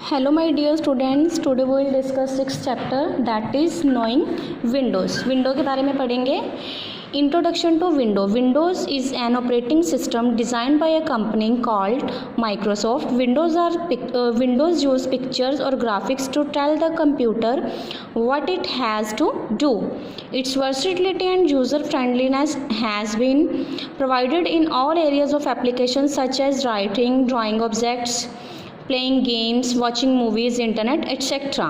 Hello my dear students, today we will discuss 6th chapter that is knowing Windows. Windows के बारे में पढ़ेंगे. Introduction to Windows. Windows is an operating system designed by a company called Microsoft. Windows use pictures or graphics to tell the computer what it has to do. Its versatility and user friendliness has been provided in all areas of applications such as writing, drawing objects, playing games, watching movies, internet etcetera.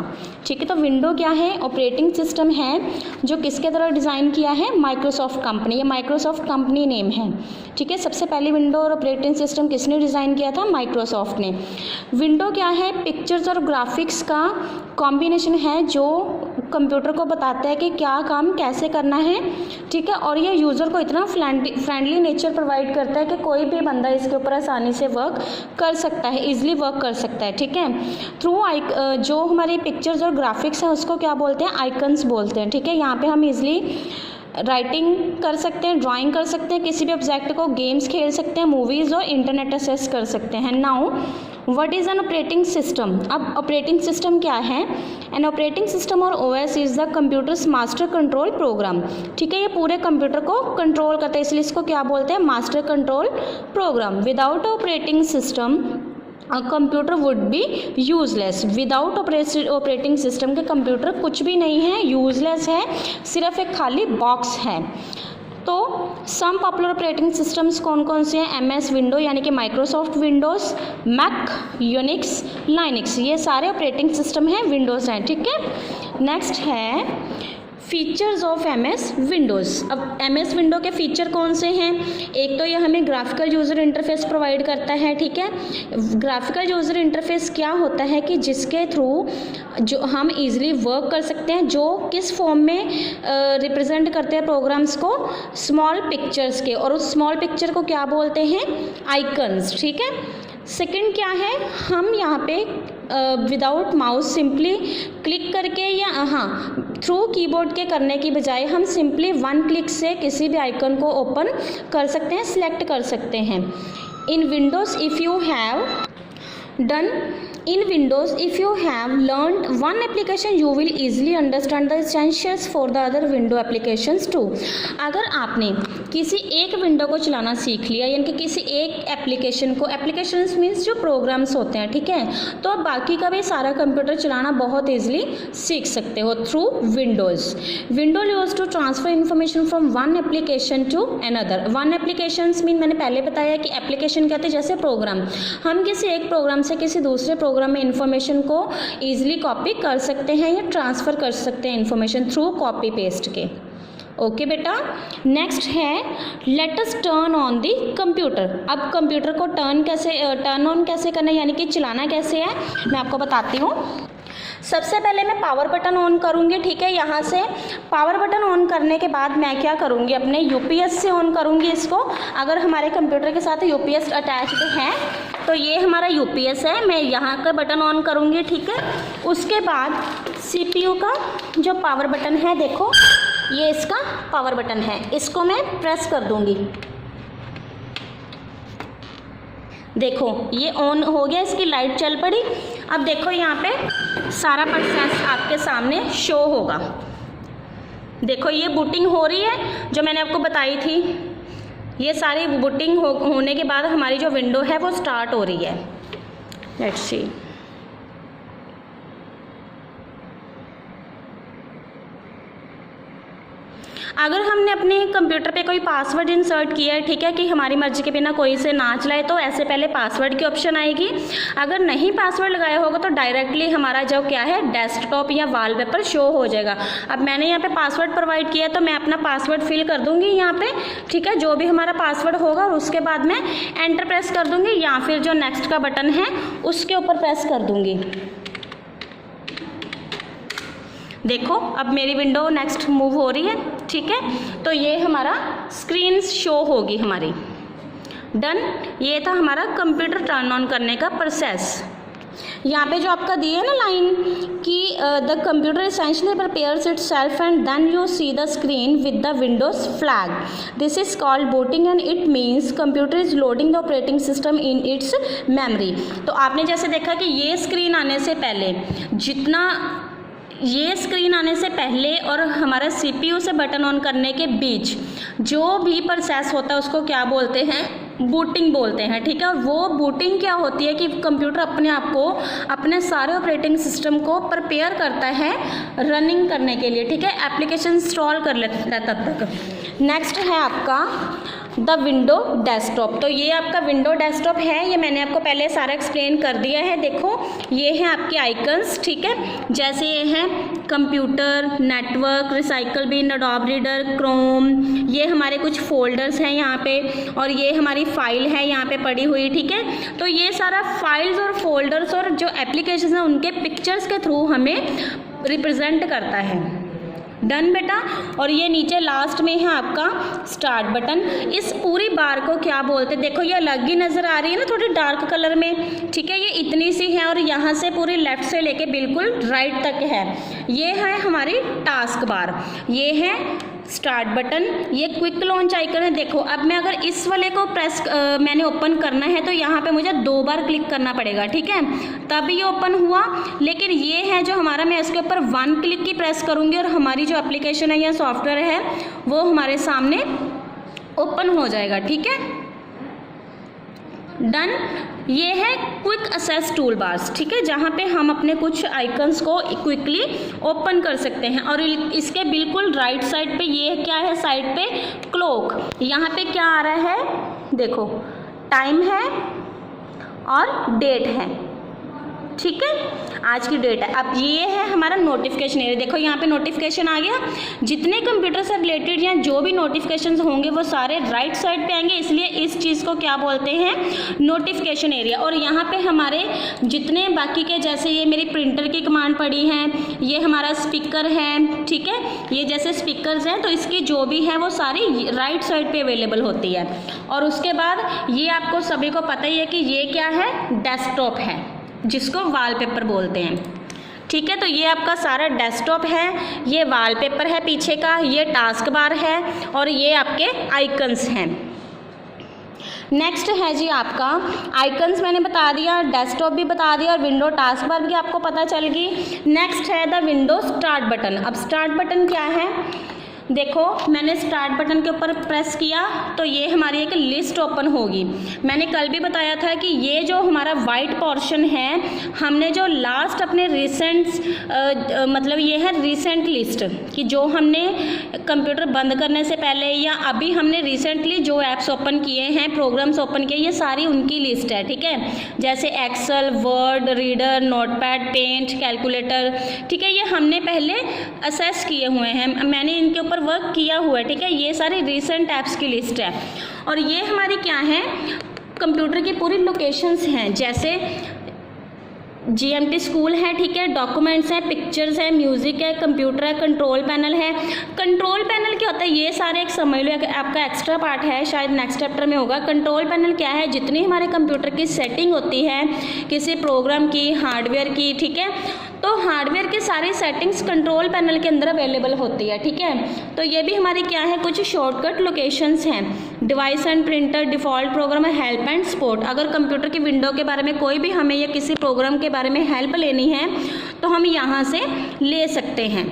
ठीक है, तो window क्या है? Operating system है जो किसके द्वारा design किया है? Microsoft company. ये माइक्रोसॉफ्ट कंपनी नेम है. ठीक है, सबसे पहले विंडो और ऑपरेटिंग सिस्टम किसने डिज़ाइन किया था? माइक्रोसॉफ्ट ने. विंडो क्या है? पिक्चर्स और ग्राफिक्स का कॉम्बिनेशन है जो कंप्यूटर को बताता है कि क्या काम कैसे करना है. ठीक है, और ये यूज़र को इतना फ्रेंडली नेचर प्रोवाइड करता है कि कोई भी बंदा इसके ऊपर आसानी से वर्क कर सकता है, ईजिली वर्क कर सकता है. ठीक है, थ्रू जो हमारी पिक्चर्स और ग्राफिक्स हैं उसको क्या बोलते हैं? आइकन्स बोलते हैं. ठीक है, यहाँ पे हम ईजिली राइटिंग कर सकते हैं, ड्राइंग कर सकते हैं, किसी भी ऑब्जेक्ट को, गेम्स खेल सकते हैं, मूवीज़ और इंटरनेट एक्सेस कर सकते हैं. Now what is an operating system? अब ऑपरेटिंग सिस्टम क्या है? एन ऑपरेटिंग सिस्टम और OS is the computer's master control program. ठीक है, ये पूरे कंप्यूटर को कंट्रोल करता है, इसलिए इसको क्या बोलते हैं? Master control program. Without operating system computer would be useless. Without operating system के कंप्यूटर कुछ भी नहीं है, यूज़लेस है, सिर्फ एक खाली बॉक्स है. तो सम पॉपुलर ऑपरेटिंग सिस्टम्स कौन कौन से हैं? MS विंडो यानी कि Microsoft Windows, Mac, Unix, Linux, ये सारे ऑपरेटिंग सिस्टम हैं, विंडोज़ हैं. ठीक है, नेक्स्ट है फीचर्स ऑफ MS विंडोज़. अब MS विंडो के फीचर कौन से हैं? एक तो ये हमें ग्राफिकल यूज़र इंटरफेस प्रोवाइड करता है. ठीक है, ग्राफिकल यूज़र इंटरफेस क्या होता है कि जिसके थ्रू जो हम इजीली वर्क कर सकते हैं, जो किस फॉर्म में रिप्रेजेंट करते हैं प्रोग्राम्स को? स्मॉल पिक्चर्स के, और उस स्मॉल पिक्चर को क्या बोलते हैं? आइकन्स. ठीक है, सेकंड क्या है? हम यहाँ पे विदाउट माउस सिंपली क्लिक करके या थ्रू कीबोर्ड के करने की बजाय हम सिंपली वन क्लिक से किसी भी आइकन को ओपन कर सकते हैं, सिलेक्ट कर सकते हैं. इन Windows if you have learned one application you will easily understand the essentials for the other window applications too. अगर आपने किसी एक विंडो को चलाना सीख लिया, यानी कि किसी एक एप्लीकेशन को, एप्लीकेशंस मीन्स जो प्रोग्राम्स होते हैं, ठीक है, तो आप बाकी का भी सारा कंप्यूटर चलाना बहुत ईजिली सीख सकते हो through Windows. Window use to transfer information from one application to another. One applications mean मैंने पहले बताया कि एप्लीकेशन कहते हैं जैसे प्रोग्राम. हम किसी एक प्रोग्राम से किसी दूसरे प्रोग्राम में इंफॉर्मेशन को ईजिली कॉपी कर सकते हैं या ट्रांसफ़र कर सकते हैं इंफॉर्मेशन थ्रू कॉपी पेस्ट के. ओके बेटा, नेक्स्ट है let us turn on the computer. अब कंप्यूटर को टर्न ऑन कैसे करना है, यानी कि चलाना कैसे है, मैं आपको बताती हूँ. सबसे पहले मैं पावर बटन ऑन करूँगी. ठीक है, यहाँ से पावर बटन ऑन करने के बाद मैं क्या करूँगी? अपने UPS से ऑन करूँगी इसको. अगर हमारे कंप्यूटर के साथ UPS अटैच्ड है तो ये हमारा UPS है, मैं यहाँ का बटन ऑन करूँगी. ठीक है, उसके बाद CPU का जो पावर बटन है, देखो ये इसका पावर बटन है, इसको मैं प्रेस कर दूँगी. देखो ये ऑन हो गया, इसकी लाइट चल पड़ी. अब देखो यहाँ पे सारा प्रोसेस आपके सामने शो होगा. देखो ये बूटिंग हो रही है जो मैंने आपको बताई थी. ये सारी बूटिंग होने के बाद हमारी जो विंडो है वो स्टार्ट हो रही है. Let's see. अगर हमने अपने कंप्यूटर पे कोई पासवर्ड इंसर्ट किया है, ठीक है, कि हमारी मर्जी के बिना कोई से ना चलाए, तो ऐसे पहले पासवर्ड की ऑप्शन आएगी. अगर नहीं पासवर्ड लगाया होगा तो डायरेक्टली हमारा जो क्या है डेस्कटॉप या वॉलपेपर शो हो जाएगा. अब मैंने यहाँ पे पासवर्ड प्रोवाइड किया है तो मैं अपना पासवर्ड फिल कर दूँगी यहाँ पे. ठीक है, जो भी हमारा पासवर्ड होगा और उसके बाद मैं एंटर प्रेस कर दूँगी या फिर जो नेक्स्ट का बटन है उसके ऊपर प्रेस कर दूँगी. देखो अब मेरी विंडो नेक्स्ट मूव हो रही है. ठीक है, तो ये हमारा स्क्रीन शो होगी हमारी. डन, ये था हमारा कंप्यूटर टर्न ऑन करने का प्रोसेस. यहाँ पे जो आपका दिया है ना लाइन कि the computer essentially prepares itself and then you see the screen with the Windows flag, this is called booting and it means computer is loading the operating system in its memory. तो आपने जैसे देखा कि ये screen आने से पहले ये स्क्रीन आने से पहले और हमारा CPU से बटन ऑन करने के बीच जो भी प्रोसेस होता है उसको क्या बोलते हैं, बूटिंग बोलते हैं, ठीक है। और वो बूटिंग क्या होती है कि कंप्यूटर अपने आप को अपने सारे ऑपरेटिंग सिस्टम को प्रिपेयर करता है रनिंग करने के लिए, ठीक है, एप्लीकेशन इंस्टॉल कर लेता है तब तक। नेक्स्ट है आपका द विंडो डेस्कटॉप। तो ये आपका विंडो डेस्कटॉप है, ये मैंने आपको पहले सारा एक्सप्लेन कर दिया है। देखो ये हैं आपके आइकन्स, ठीक है, जैसे ये हैं computer, network, recycle bin, Adobe Reader, Chrome, ये हमारे कुछ फोल्डर्स हैं यहाँ पे, और ये हमारी फाइल है यहाँ पे पड़ी हुई, ठीक है। तो ये सारा फाइल्स और फोल्डर्स और जो एप्लीकेशन है उनके पिक्चर्स के थ्रू हमें रिप्रेजेंट करता है। डन बेटा। और ये नीचे लास्ट में है आपका स्टार्ट बटन। इस पूरी बार को क्या बोलते हैं, देखो ये अलग ही नज़र आ रही है ना थोड़ी डार्क कलर में, ठीक है, ये इतनी सी है और यहाँ से पूरी लेफ्ट से लेके बिल्कुल राइट तक है, ये है हमारी टास्क बार, ये है स्टार्ट बटन, ये क्विक लॉन्च आइकन है। देखो अब मैं अगर इस वाले को मैंने ओपन करना है तो यहाँ पे मुझे 2 बार क्लिक करना पड़ेगा, ठीक है, तब ये ओपन हुआ। लेकिन ये है जो हमारा, मैं इसके ऊपर 1 क्लिक की प्रेस करूँगी और हमारी जो एप्लीकेशन है या सॉफ्टवेयर है वो हमारे सामने ओपन हो जाएगा, ठीक है। डन। ये है क्विक असेस टूल बार्स, ठीक है, जहाँ पे हम अपने कुछ आइकन्स को क्विकली ओपन कर सकते हैं। और इसके बिल्कुल राइट साइड पे ये क्या है, साइड पे क्लॉक, यहाँ पे क्या आ रहा है, देखो टाइम है और डेट है, ठीक है, आज की डेट है। अब ये है हमारा नोटिफिकेशन एरिया, देखो यहाँ पे नोटिफिकेशन आ गया, जितने कंप्यूटर से रिलेटेड या जो भी नोटिफिकेशन होंगे वो सारे राइट साइड पे आएंगे, इसलिए इस चीज़ को क्या बोलते हैं, नोटिफिकेशन एरिया। और यहाँ पे हमारे जितने बाकी के, जैसे ये मेरी प्रिंटर की कमांड पड़ी है, ये हमारा स्पीकर है, ठीक है, ये जैसे स्पीकर्स हैं तो इसकी जो भी है वो सारी राइट साइड पे अवेलेबल होती है। और उसके बाद ये आपको सभी को पता ही है कि ये क्या है, डेस्कटॉप है, जिसको वॉलपेपर बोलते हैं, ठीक है। तो ये आपका सारा डेस्कटॉप है, ये वॉलपेपर है पीछे का, ये टास्क बार है और ये आपके आइकन्स हैं। नेक्स्ट है जी आपका आइकन्स, मैंने बता दिया, डेस्कटॉप भी बता दिया और विंडो टास्क बार भी आपको पता चल गई। नेक्स्ट है द विंडो स्टार्ट बटन। अब स्टार्ट बटन क्या है, देखो मैंने स्टार्ट बटन के ऊपर प्रेस किया तो ये हमारी एक लिस्ट ओपन होगी। मैंने कल भी बताया था कि ये जो हमारा वाइट पोर्शन है, हमने जो लास्ट अपने रिसेंट्स मतलब ये है रिसेंट लिस्ट कि जो हमने कंप्यूटर बंद करने से पहले या अभी हमने रिसेंटली जो ऐप्स ओपन किए हैं, प्रोग्राम्स ओपन किए, ये सारी उनकी लिस्ट है, ठीक है। जैसे Excel, Word, Reader, Notepad, Paint, calculator, ठीक है, ये हमने पहले असेस किए हुए हैं, मैंने इनके ऊपर वर्क किया हुआ है, ठीक है। ये सारी रिसेंट ऐप्स की लिस्ट है। और ये हमारी क्या है, कंप्यूटर की पूरी लोकेशंस हैं, जैसे GMT स्कूल है, ठीक है, डॉक्यूमेंट्स हैं, पिक्चर्स है, म्यूज़िक है, कंप्यूटर है, कंट्रोल पैनल है। कंट्रोल पैनल क्या होता है, ये सारे एक समझ लो आपका एक्स्ट्रा पार्ट है, शायद नेक्स्ट चैप्टर में होगा। कंट्रोल पैनल क्या है, जितनी हमारे कंप्यूटर की सेटिंग होती है किसी प्रोग्राम की, हार्डवेयर की, ठीक है, तो हार्डवेयर की सारी सेटिंग्स कंट्रोल पैनल के अंदर अवेलेबल होती है, ठीक है। तो ये भी हमारी क्या है, कुछ शॉर्टकट लोकेशंस हैं। Device and printer, default program, help and support. अगर कंप्यूटर की विंडो के बारे में कोई भी हमें या किसी प्रोग्राम के बारे में हेल्प लेनी है तो हम यहाँ से ले सकते हैं।